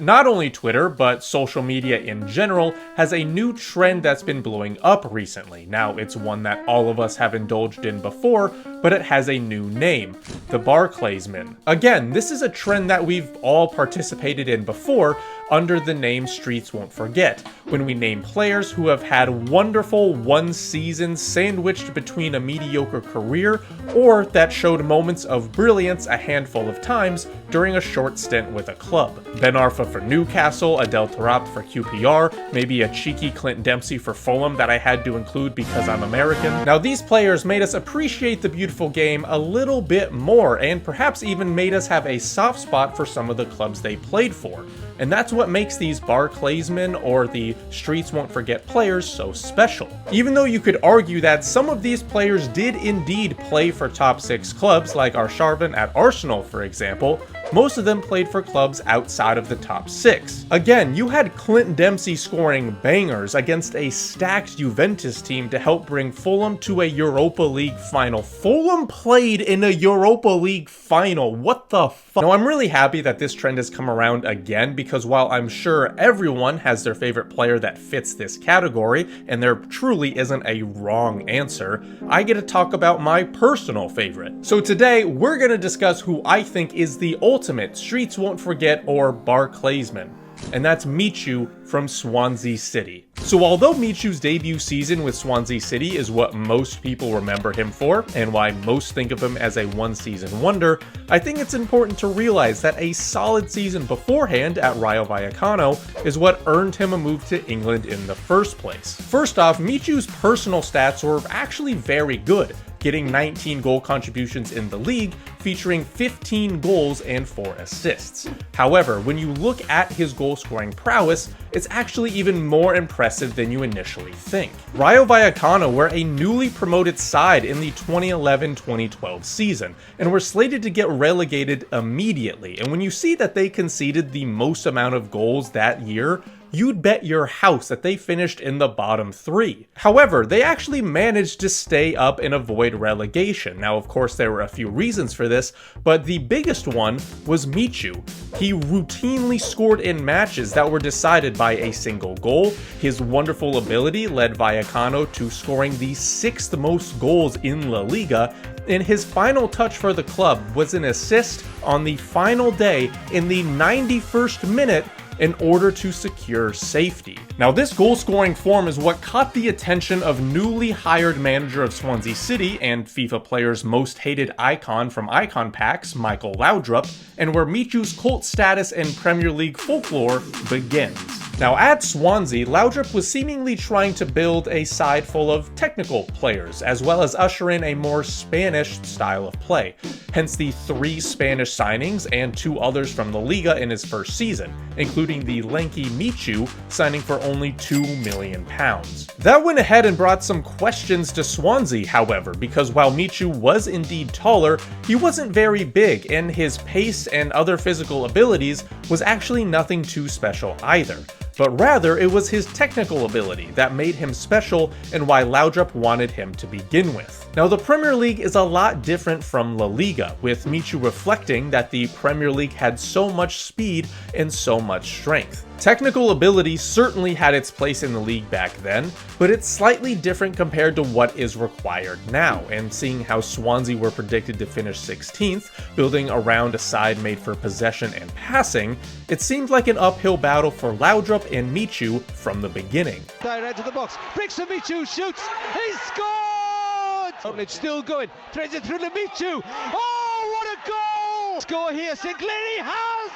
Not only Twitter, but social media in general has a new trend that's been blowing up recently. Now, it's one that all of us have indulged in before, but it has a new name, the barclaysmen. Again, this is a trend that we've all participated in before under the name Streets Won't Forget, when we name players who have had wonderful one seasons sandwiched between a mediocre career, or that showed moments of brilliance a handful of times during a short stint with a club. Ben Arfa for Newcastle, Adel Taarabt for QPR, maybe a cheeky Clint Dempsey for Fulham that I had to include because I'm American. Now, these players made us appreciate the beautiful game a little bit more, and perhaps even made us have a soft spot for some of the clubs they played for. And that's what makes these barclaysmen, or the Streets Won't Forget players, so special. Even though you could argue that some of these players did indeed play for top 6 clubs, like Arshavin at Arsenal for example, most of them played for clubs outside of the top 6. Again, you had Clint Dempsey scoring bangers against a stacked Juventus team to help bring Fulham to a Europa League final. Fulham played in a Europa League final. What the fuck? Now, I'm really happy that this trend has come around again, because while I'm sure everyone has their favorite player that fits this category, and there truly isn't a wrong answer, I get to talk about my personal favorite. So today, we're going to discuss who I think is the ultimate Streets Won't Forget or barclaysman, and that's Michu from Swansea City. So although Michu's debut season with Swansea City is what most people remember him for, and why most think of him as a one-season wonder, I think it's important to realize that a solid season beforehand at Rayo Vallecano is what earned him a move to England in the first place. First off, Michu's personal stats were actually very good, getting 19 goal contributions in the league, featuring 15 goals and 4 assists. However, when you look at his goal-scoring prowess, it's actually even more impressive than you initially think. Rayo Vallecano were a newly promoted side in the 2011-2012 season, and were slated to get relegated immediately, and when you see that they conceded the most amount of goals that year, you'd bet your house that they finished in the bottom 3. However, they actually managed to stay up and avoid relegation. Now, of course, there were a few reasons for this, but the biggest one was Michu. He routinely scored in matches that were decided by a single goal. His wonderful ability led Vallecano to scoring the 6th most goals in La Liga, and his final touch for the club was an assist on the final day in the 91st minute in order to secure safety. Now, this goal-scoring form is what caught the attention of newly hired manager of Swansea City and FIFA players' most hated icon from icon packs, Michael Laudrup, and where Michu's cult status and Premier League folklore begins. Now, at Swansea, Laudrup was seemingly trying to build a side full of technical players, as well as usher in a more Spanish style of play, hence the 3 Spanish signings and 2 others from the Liga in his first season, including the lanky Michu signing for only £2 million. That went ahead and brought some questions to Swansea, however, because while Michu was indeed taller, he wasn't very big, and his pace and other physical abilities was actually nothing too special either. But rather, it was his technical ability that made him special and why Laudrup wanted him to begin with. Now, the Premier League is a lot different from La Liga, with Michu reflecting that the Premier League had so much speed and so much strength. Technical ability certainly had its place in the league back then, but it's slightly different compared to what is required now, and seeing how Swansea were predicted to finish 16th, building around a side made for possession and passing, it seemed like an uphill battle for Laudrup and Michu from the beginning. Into the box, breaks to Michu, shoots, he scored! Oh, it's still going, threads it through to Michu, oh, what a goal! Score here, Sinclair, he has!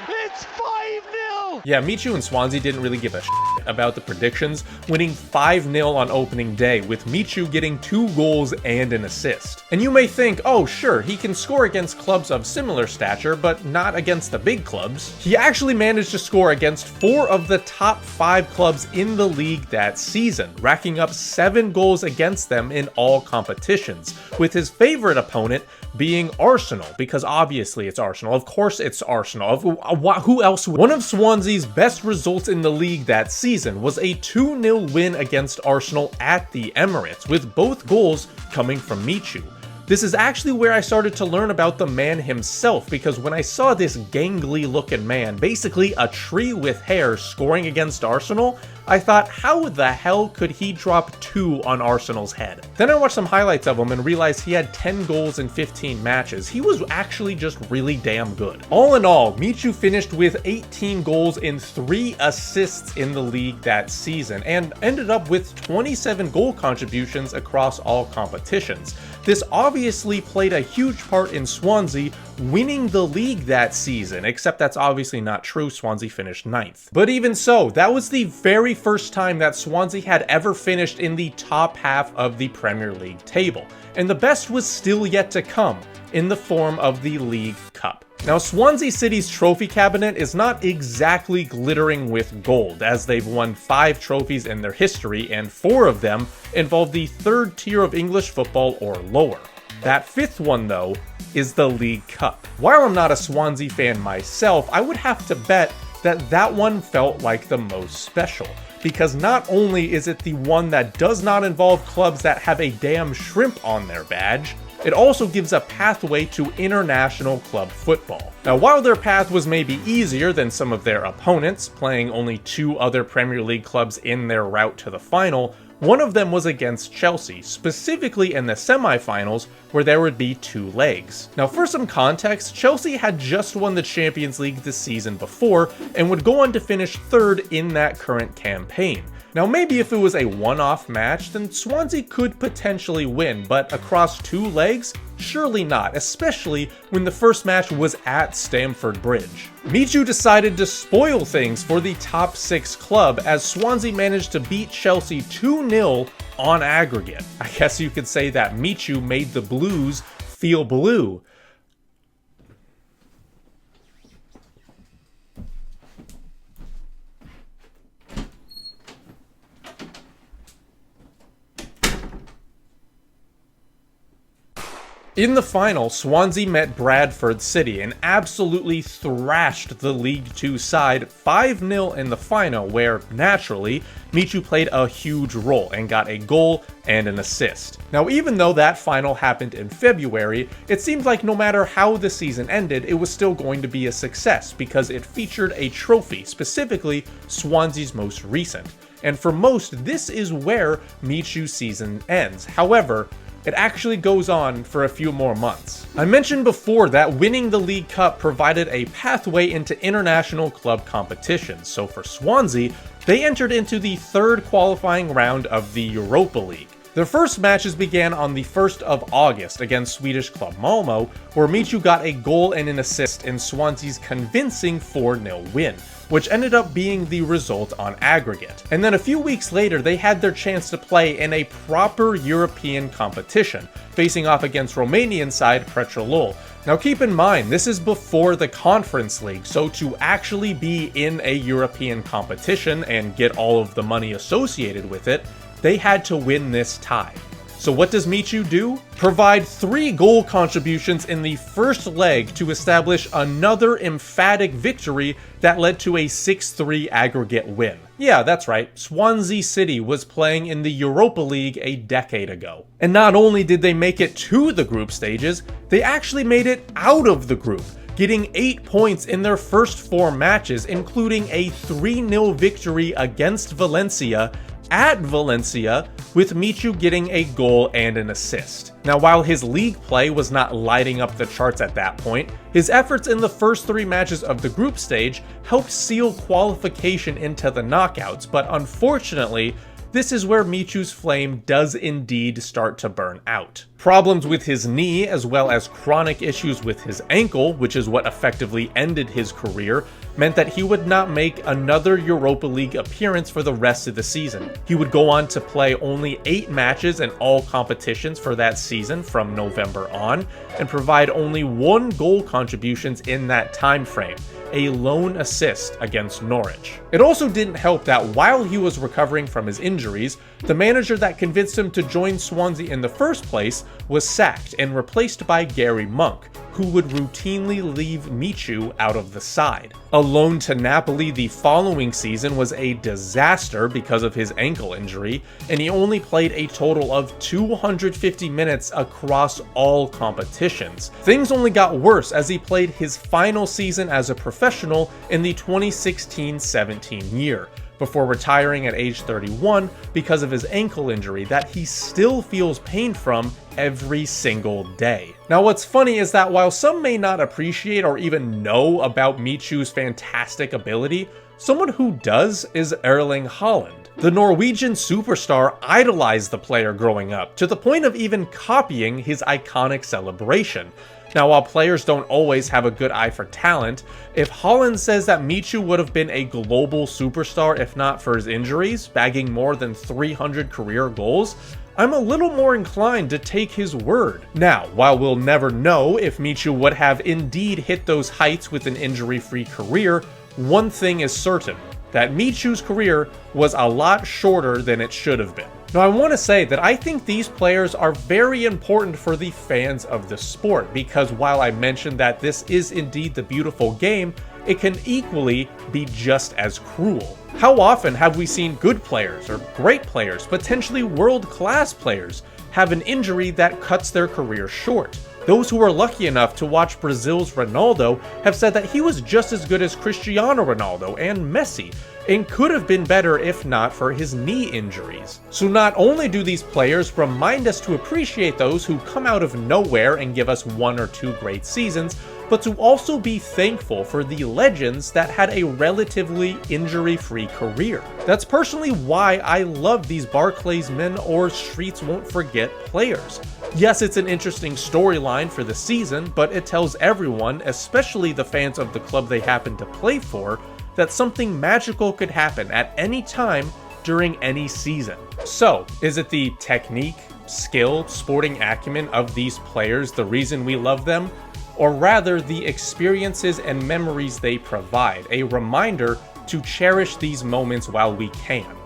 It's 5-0! Yeah, Michu and Swansea didn't really give a shit about the predictions, winning 5-0 on opening day, with Michu getting 2 goals and an assist. And you may think, oh sure, he can score against clubs of similar stature, but not against the big clubs. He actually managed to score against 4 of the top 5 clubs in the league that season, racking up 7 goals against them in all competitions, with his favorite opponent being Arsenal, because obviously it's Arsenal. Of course it's Arsenal. Who else? One of Swansea's best results in the league that season was a 2-0 win against Arsenal at the Emirates, with both goals coming from Michu. This is actually where I started to learn about the man himself, because when I saw this gangly looking man, basically a tree with hair, scoring against Arsenal, I thought, how the hell could he drop 2 on Arsenal's head? Then I watched some highlights of him and realized he had 10 goals in 15 matches. He was actually just really damn good. All in all, Michu finished with 18 goals and 3 assists in the league that season, and ended up with 27 goal contributions across all competitions. This obviously played a huge part in Swansea winning the league that season, except that's obviously not true. Swansea finished 9th. But even so, that was the very first time that Swansea had ever finished in the top half of the Premier League table. And the best was still yet to come, in the form of the League Cup. Now, Swansea City's trophy cabinet is not exactly glittering with gold, as they've won 5 trophies in their history, and 4 of them involve the 3rd tier of English football or lower. That 5th one, though, is the League Cup. While I'm not a Swansea fan myself, I would have to bet that that one felt like the most special, because not only is it the one that does not involve clubs that have a damn shrimp on their badge, it also gives a pathway to international club football. Now, while their path was maybe easier than some of their opponents, playing only 2 other Premier League clubs in their route to the final, one of them was against Chelsea, specifically in the semi-finals, where there would be 2 legs. Now, for some context, Chelsea had just won the Champions League the season before, and would go on to finish 3rd in that current campaign. Now, maybe if it was a one-off match, then Swansea could potentially win, but across 2 legs? Surely not, especially when the first match was at Stamford Bridge. Michu decided to spoil things for the top 6 club, as Swansea managed to beat Chelsea 2-0 on aggregate. I guess you could say that Michu made the Blues feel blue. In the final, Swansea met Bradford City and absolutely thrashed the League 2 side 5-0 in the final, where, naturally, Michu played a huge role and got a goal and an assist. Now, even though that final happened in February, it seemed like no matter how the season ended, it was still going to be a success because it featured a trophy, specifically Swansea's most recent. And for most, this is where Michu's season ends. However, it actually goes on for a few more months. I mentioned before that winning the League Cup provided a pathway into international club competitions, so for Swansea, they entered into the 3rd qualifying round of the Europa League. Their first matches began on the 1st of August against Swedish club Malmo, where Michu got a goal and an assist in Swansea's convincing 4-0 win, which ended up being the result on aggregate. And then a few weeks later, they had their chance to play in a proper European competition, facing off against Romanian side Petrolul. Now keep in mind, this is before the Conference League, so to actually be in a European competition and get all of the money associated with it, they had to win this tie. So what does Michu do? Provide 3 goal contributions in the first leg to establish another emphatic victory that led to a 6-3 aggregate win. Yeah, that's right, Swansea City was playing in the Europa League a decade ago. And not only did they make it to the group stages, they actually made it out of the group, getting 8 points in their first 4 matches, including a 3-0 victory against Valencia at Valencia, with Michu getting a goal and an assist. Now, while his league play was not lighting up the charts at that point, his efforts in the first 3 matches of the group stage helped seal qualification into the knockouts, but unfortunately, this is where Michu's flame does indeed start to burn out. Problems with his knee, as well as chronic issues with his ankle, which is what effectively ended his career, meant that he would not make another Europa League appearance for the rest of the season. He would go on to play only 8 matches in all competitions for that season from November on, and provide only 1 goal contributions in that time frame, a lone assist against Norwich. It also didn't help that while he was recovering from his injuries, the manager that convinced him to join Swansea in the first place was sacked and replaced by Gary Monk, who would routinely leave Michu out of the side. A loan to Napoli the following season was a disaster because of his ankle injury, and he only played a total of 250 minutes across all competitions. Things only got worse as he played his final season as a professional in the 2016-17 year, before retiring at age 31 because of his ankle injury that he still feels pain from every single day. Now what's funny is that while some may not appreciate or even know about Michu's fantastic ability, someone who does is Erling Haaland. The Norwegian superstar idolized the player growing up, to the point of even copying his iconic celebration. Now, while players don't always have a good eye for talent, if Haaland says that Michu would have been a global superstar if not for his injuries, bagging more than 300 career goals, I'm a little more inclined to take his word. Now, while we'll never know if Michu would have indeed hit those heights with an injury-free career, one thing is certain, that Michu's career was a lot shorter than it should have been. Now I want to say that I think these players are very important for the fans of the sport, because while I mentioned that this is indeed the beautiful game, it can equally be just as cruel. How often have we seen good players, or great players, potentially world-class players, have an injury that cuts their career short? Those who were lucky enough to watch Brazil's Ronaldo have said that he was just as good as Cristiano Ronaldo and Messi, and could have been better if not for his knee injuries. So not only do these players remind us to appreciate those who come out of nowhere and give us 1 or 2 great seasons, but to also be thankful for the legends that had a relatively injury-free career. That's personally why I love these barclaysmen or streets won't forget players. Yes, it's an interesting storyline for the season, but it tells everyone, especially the fans of the club they happen to play for, that something magical could happen at any time during any season. So, is it the technique, skill, sporting acumen of these players the reason we love them? Or rather the experiences and memories they provide, a reminder to cherish these moments while we can?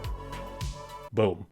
Boom.